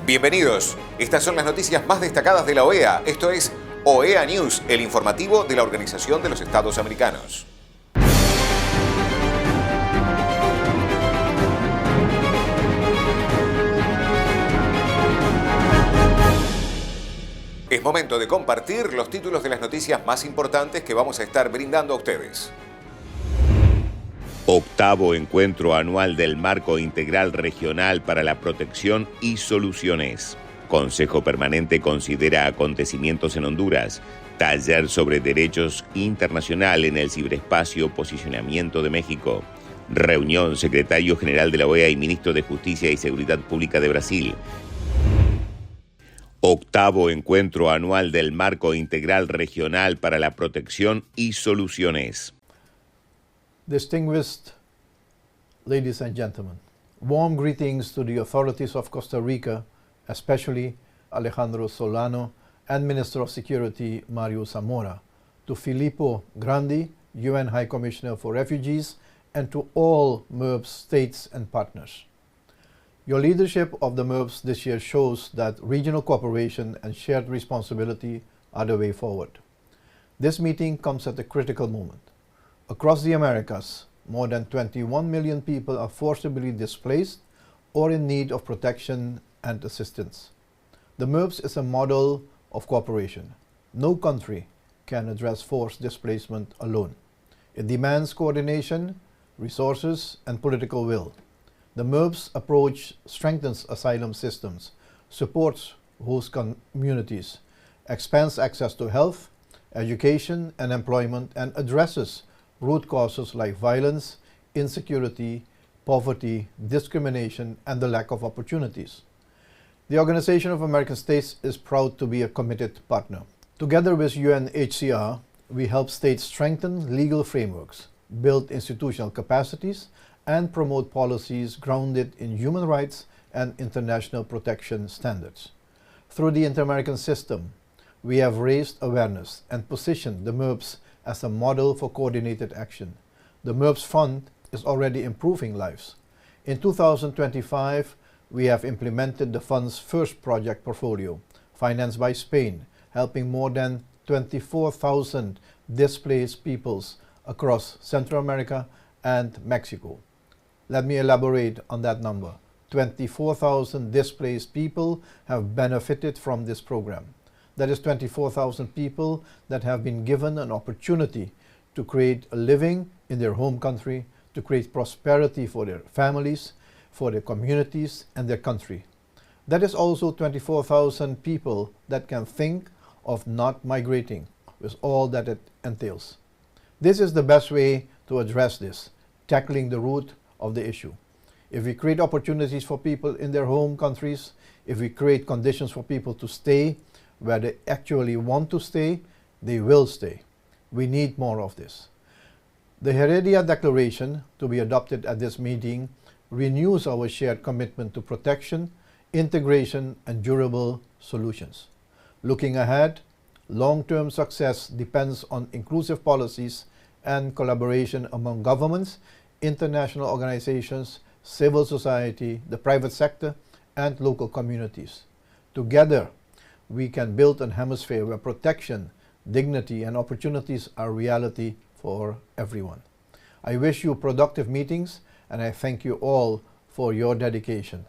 Bienvenidos. Estas son las noticias más destacadas de la OEA. Esto es OEA News, el informativo de la Organización de los Estados Americanos. Es momento de compartir los títulos de las noticias más importantes que vamos a estar brindando a ustedes. Octavo encuentro anual del Marco Integral Regional para la Protección y Soluciones. Consejo Permanente considera acontecimientos en Honduras. Taller sobre Derechos Internacional en el Ciberespacio Posicionamiento de México. Reunión Secretario General de la OEA y Ministro de Justicia y Seguridad Pública de Brasil. Octavo encuentro anual del Marco Integral Regional para la Protección y Soluciones. Distinguished ladies and gentlemen, warm greetings to the authorities of Costa Rica, especially Alejandro Solano and Minister of Security Mario Zamora, to Filippo Grandi, UN High Commissioner for Refugees, and to all MERPS states and partners. Your leadership of the MERPS this year shows that regional cooperation and shared responsibility are the way forward. This meeting comes at a critical moment. Across the Americas, more than 21 million people are forcibly displaced or in need of protection and assistance. The MERPS is a model of cooperation. No country can address forced displacement alone. It demands coordination, resources, and political will. The MERPS approach strengthens asylum systems, supports host communities, expands access to health, education, and employment, and addresses root causes like violence, insecurity, poverty, discrimination, and the lack of opportunities. The Organization of American States is proud to be a committed partner. Together with UNHCR, we help states strengthen legal frameworks, build institutional capacities, and promote policies grounded in human rights and international protection standards. Through the Inter-American System, we have raised awareness and positioned the MERPS as a model for coordinated action. The MERPS Fund is already improving lives. In 2025, we have implemented the fund's first project portfolio, financed by Spain, helping more than 24,000 displaced peoples across Central America and Mexico. Let me elaborate on that number. 24,000 displaced people have benefited from this program. That is 24,000 people that have been given an opportunity to create a living in their home country, to create prosperity for their families, for their communities, and their country. That is also 24,000 people that can think of not migrating, with all that it entails. This is the best way to address this, tackling the root of the issue. If we create opportunities for people in their home countries, if we create conditions for people to stay where they actually want to stay, they will stay. We need more of this. The Heredia Declaration, to be adopted at this meeting, renews our shared commitment to protection, integration, and durable solutions. Looking ahead, long-term success depends on inclusive policies and collaboration among governments, international organizations, civil society, the private sector, and local communities. Together, we can build a hemisphere where protection, dignity, and opportunities are reality for everyone. I wish you productive meetings, and I thank you all for your dedication.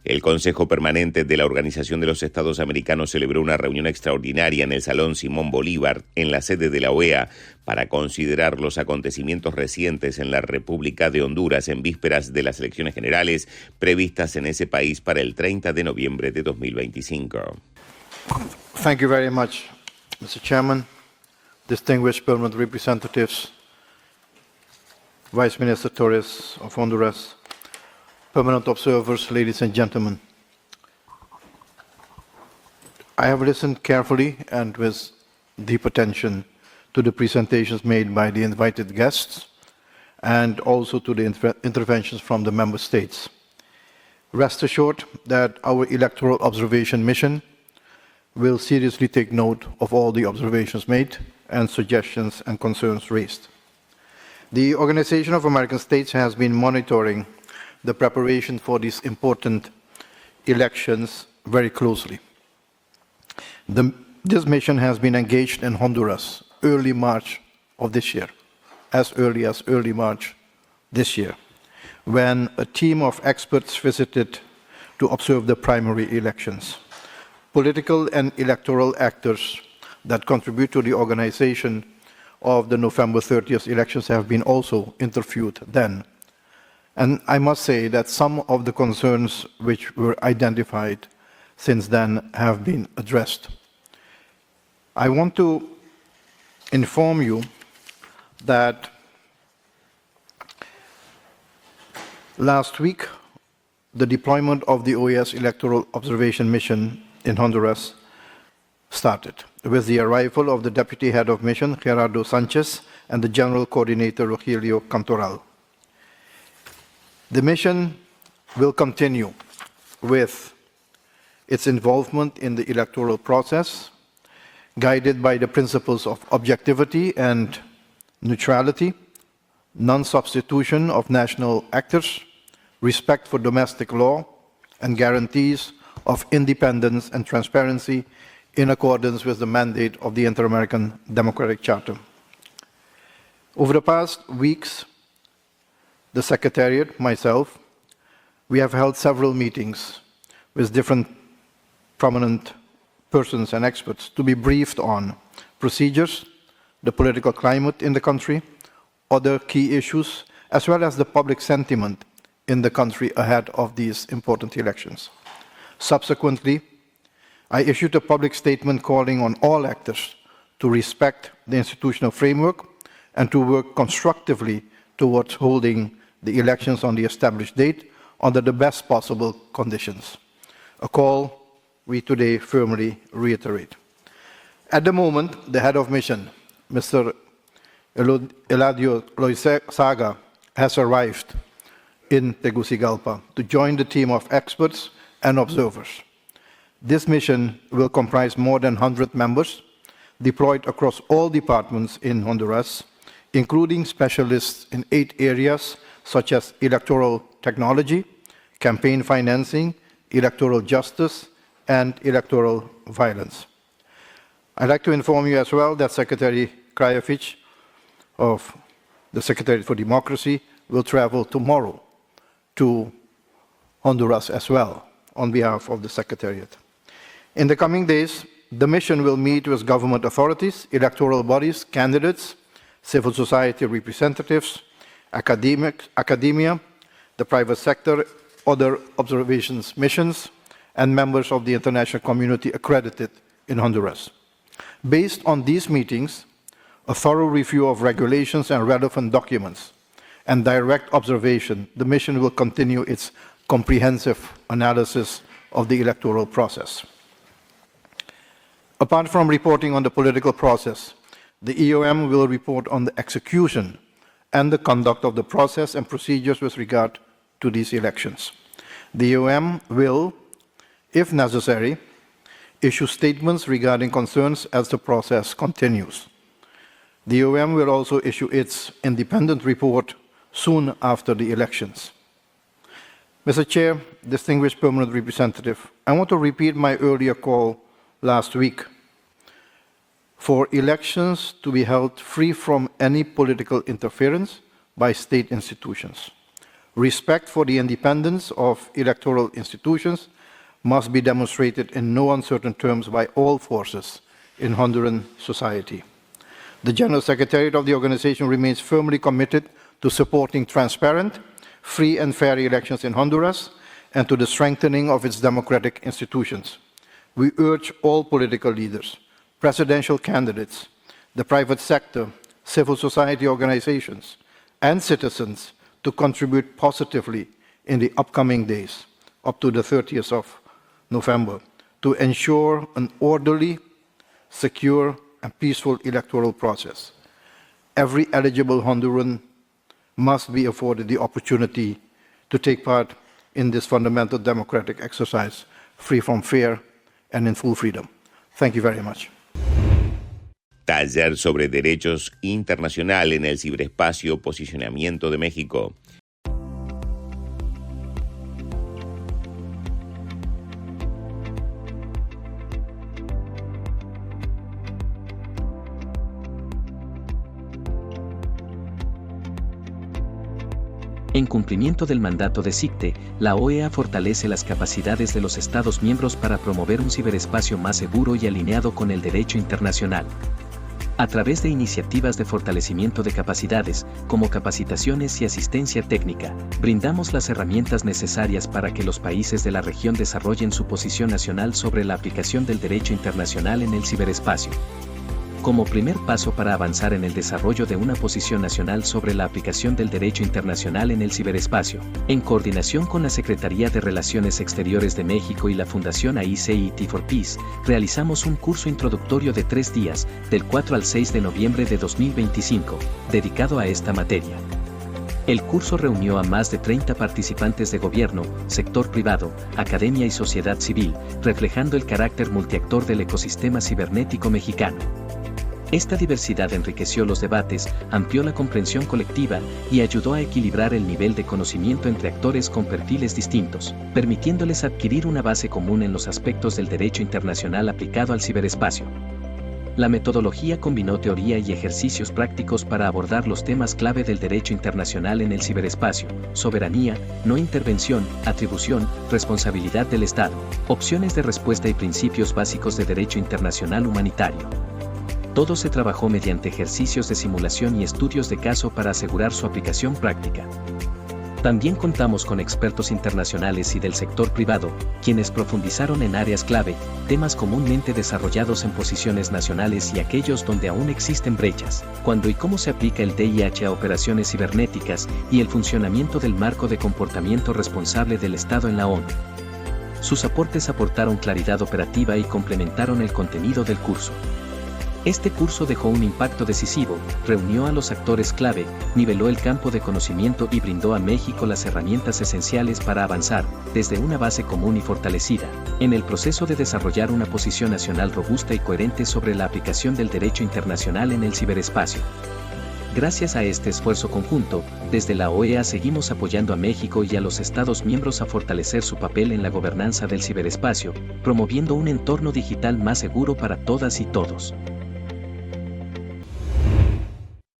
El Consejo Permanente de la Organización de los Estados Americanos celebró una reunión extraordinaria en el Salón Simón Bolívar, en la sede de la OEA, para considerar los acontecimientos recientes en la República de Honduras en vísperas de las elecciones generales previstas en ese país para el 30 de noviembre de 2025. Thank you very much, Mr. Chairman, distinguished permanent representatives, Vice Minister Torres of Honduras, permanent observers, ladies and gentlemen. I have listened carefully and with deep attention to the presentations made by the invited guests and also to the interventions from the member states. Rest assured that our electoral observation mission will seriously take note of all the observations made and suggestions and concerns raised. The Organization of American States has been monitoring the preparation for this important elections very closely. This mission has been engaged in Honduras early March of this year, as early as early March this year, when a team of experts visited to observe the primary elections. Political and electoral actors that contribute to the organization of the November 30th elections have been also interviewed then. And I must say that some of the concerns which were identified since then have been addressed. I want to inform you that last week, the deployment of the OEA's Electoral Observation Mission in Honduras started, with the arrival of the Deputy Head of Mission, Gerardo Sanchez, and the General Coordinator, Rogelio Cantoral. The mission will continue with its involvement in the electoral process, guided by the principles of objectivity and neutrality, non-substitution of national actors, respect for domestic law, and guarantees of independence and transparency in accordance with the mandate of the Inter-American Democratic Charter. Over the past weeks, the Secretariat, myself, we have held several meetings with different prominent persons and experts to be briefed on procedures, the political climate in the country, other key issues, as well as the public sentiment in the country ahead of these important elections. Subsequently, I issued a public statement calling on all actors to respect the institutional framework and to work constructively towards holding the elections on the established date under the best possible conditions. A call we today firmly reiterate. At the moment, the head of mission, Mr. Eladio Loizaga, has arrived in Tegucigalpa to join the team of experts and observers. This mission will comprise more than 100 members deployed across all departments in Honduras, including specialists in 8 areas such as electoral technology, campaign financing, electoral justice, and electoral violence. I'd like to inform you as well that Secretary Krajewicz of the Secretariat for Democracy will travel tomorrow to Honduras as well on behalf of the Secretariat. In the coming days, the mission will meet with government authorities, electoral bodies, candidates, civil society representatives, academia, the private sector, other observations missions, and members of the international community accredited in Honduras. Based on these meetings, a thorough review of regulations and relevant documents, and direct observation, the mission will continue its comprehensive analysis of the electoral process. Apart from reporting on the political process, the EOM will report on the execution and the conduct of the process and procedures with regard to these elections. The EOM will, if necessary, issue statements regarding concerns as the process continues. The EOM will also issue its independent report soon after the elections. Mr. Chair, distinguished permanent representative, I want to repeat my earlier call last week for elections to be held free from any political interference by state institutions. Respect for the independence of electoral institutions must be demonstrated in no uncertain terms by all forces in Honduran society. The General Secretariat of the organization remains firmly committed to supporting transparent, free and fair elections in Honduras and to the strengthening of its democratic institutions. We urge all political leaders, presidential candidates, the private sector, civil society organizations, and citizens to contribute positively in the upcoming days, up to the 30th of November, to ensure an orderly, secure, and peaceful electoral process. Every eligible Honduran must be afforded the opportunity to take part in this fundamental democratic exercise, free from fear and in full freedom. Thank you very much. Taller sobre Derechos Internacional en el Ciberespacio Posicionamiento de México. En cumplimiento del mandato de VIII, la OEA fortalece las capacidades de los Estados miembros para promover un ciberespacio más seguro y alineado con el derecho internacional. A través de iniciativas de fortalecimiento de capacidades, como capacitaciones y asistencia técnica, brindamos las herramientas necesarias para que los países de la región desarrollen su posición nacional sobre la aplicación del derecho internacional en el ciberespacio. Como primer paso para avanzar en el desarrollo de una posición nacional sobre la aplicación del derecho internacional en el ciberespacio, en coordinación con la Secretaría de Relaciones Exteriores de México y la Fundación AICIT for Peace, realizamos un curso introductorio de 3 días, del 4 al 6 de noviembre de 2025, dedicado a esta materia. El curso reunió a más de 30 participantes de gobierno, sector privado, academia y sociedad civil, reflejando el carácter multiactor del ecosistema cibernético mexicano. Esta diversidad enriqueció los debates, amplió la comprensión colectiva y ayudó a equilibrar el nivel de conocimiento entre actores con perfiles distintos, permitiéndoles adquirir una base común en los aspectos del derecho internacional aplicado al ciberespacio. La metodología combinó teoría y ejercicios prácticos para abordar los temas clave del derecho internacional en el ciberespacio: soberanía, no intervención, atribución, responsabilidad del Estado, opciones de respuesta y principios básicos de derecho internacional humanitario. Todo se trabajó mediante ejercicios de simulación y estudios de caso para asegurar su aplicación práctica. También contamos con expertos internacionales y del sector privado, quienes profundizaron en áreas clave, temas comúnmente desarrollados en posiciones nacionales y aquellos donde aún existen brechas, cuándo y cómo se aplica el DIH a operaciones cibernéticas y el funcionamiento del marco de comportamiento responsable del Estado en la ONU. Sus aportes aportaron claridad operativa y complementaron el contenido del curso. Este curso dejó un impacto decisivo, reunió a los actores clave, niveló el campo de conocimiento y brindó a México las herramientas esenciales para avanzar, desde una base común y fortalecida, en el proceso de desarrollar una posición nacional robusta y coherente sobre la aplicación del derecho internacional en el ciberespacio. Gracias a este esfuerzo conjunto, desde la OEA seguimos apoyando a México y a los Estados miembros a fortalecer su papel en la gobernanza del ciberespacio, promoviendo un entorno digital más seguro para todas y todos.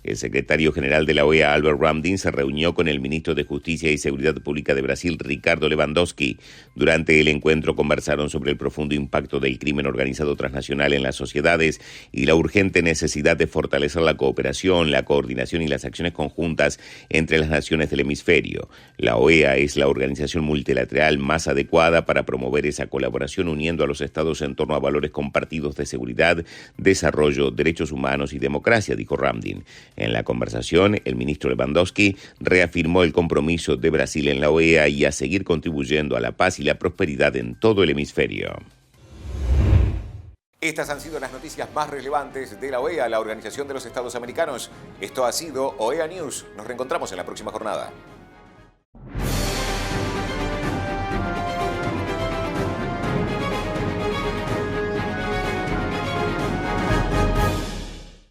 El secretario general de la OEA, Albert Ramdin, se reunió con el ministro de Justicia y Seguridad Pública de Brasil, Ricardo Lewandowski. Durante el encuentro conversaron sobre el profundo impacto del crimen organizado transnacional en las sociedades y la urgente necesidad de fortalecer la cooperación, la coordinación y las acciones conjuntas entre las naciones del hemisferio. La OEA es la organización multilateral más adecuada para promover esa colaboración, uniendo a los estados en torno a valores compartidos de seguridad, desarrollo, derechos humanos y democracia, dijo Ramdin. En la conversación, el ministro Lewandowski reafirmó el compromiso de Brasil en la OEA y a seguir contribuyendo a la paz y la prosperidad en todo el hemisferio. Estas han sido las noticias más relevantes de la OEA, la Organización de los Estados Americanos. Esto ha sido OEA News. Nos reencontramos en la próxima jornada.